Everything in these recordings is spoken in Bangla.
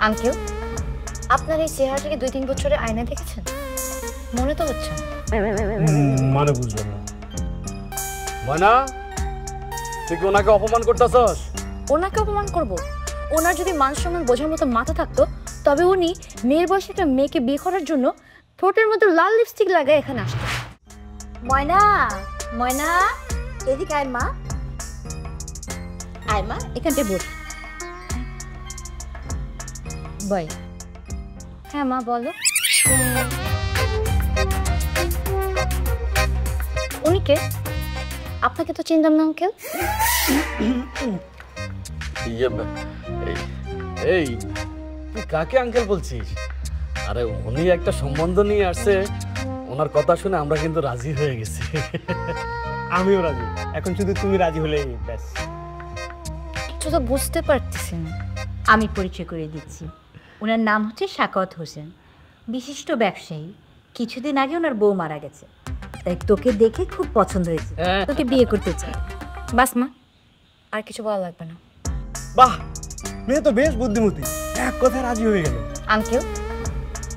আঙ্কেল, আপনার এই চেহারাটাকে 2-3 বছরে আয়নায় দেখেছেন? মনে তো হচ্ছে মানে বুঝলাম না। ময়না, তুই কি ওনাকে অপমান করতেছস? ওনাকে অপমান করব? ওনার যদি মান সম্মান বোঝার মতো মাথা থাকতো তবে উনি মেয়ের বয়সে একটা মেয়েকে বিয়ে করার জন্য ঠোঁটের মধ্যে লাল লিপস্টিক লাগায় এখানে আসতো। ময়না, ময়না, এদিকে আয় মা। আয় মা, এখানটায় বস। বাই। হ্যাঁ মা, বলো। উনি কে? আপনাকে তো চিনতাম না আঙ্কেল। এই তুই কাকে আঙ্কেল বলছিস? আরে উনি একটা সম্বন্ধ নিয়ে আসছে, ওনার কথা শুনে আমরা কিন্তু রাজি হয়ে গেছি। আমিও রাজি, এখন শুধু তুমি রাজি হলেই ব্যাস। কিছু তো বুঝতে পারতেছি না। আমি পরিচয় করে দিচ্ছি, ওনার নাম হচ্ছে সাকাওয়াত হোসেন, বিশিষ্ট ব্যবসায়ী। কিছুদিন আগে ওনার বউ মারা গেছে, তাই তোকে দেখে খুব পছন্দ হয়েছে, তোকে বিয়ে করতে চাই। বাস মা, আর কিছু বলা লাগবে না। বাহ, মেয়ে তো বেশ বুদ্ধিমতী, এক কথায় রাজি হয়ে গেল। আঙ্কেল,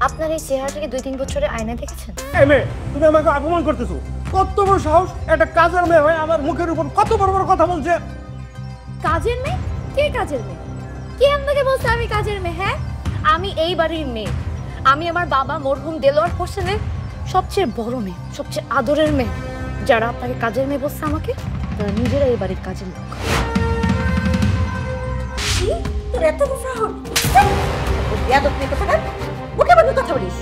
আপনার এই চেহারাটাকে 2-3 বছরে আয়নায় দেখেছেন? এই মেয়ে, তুমি আমাকে অপমান করতেছো। কত বড় সাহস, একটা কাজের মেয়ে হয়ে আমার মুখের উপর কত বড় বড় কথা বলছে। কাজের মেয়ে? কে কাজের মেয়ে? কে আপনাকে বলছে আমি কাজের মেয়ে? হ্যাঁ, আমি এই বাড়ির মেয়ে। আমি আমার বাবা মরহুম দেলোয়ার হোসেনের সবচেয়ে বড় মেয়ে, সবচেয়ে আদরের মেয়ে। যারা আপনাকে কাজের মেয়ে বলছে আমাকে, তারা নিজেরা এই বাড়ির কাজের লোক। তোর এত সাহস? মুখে কথা বলিস।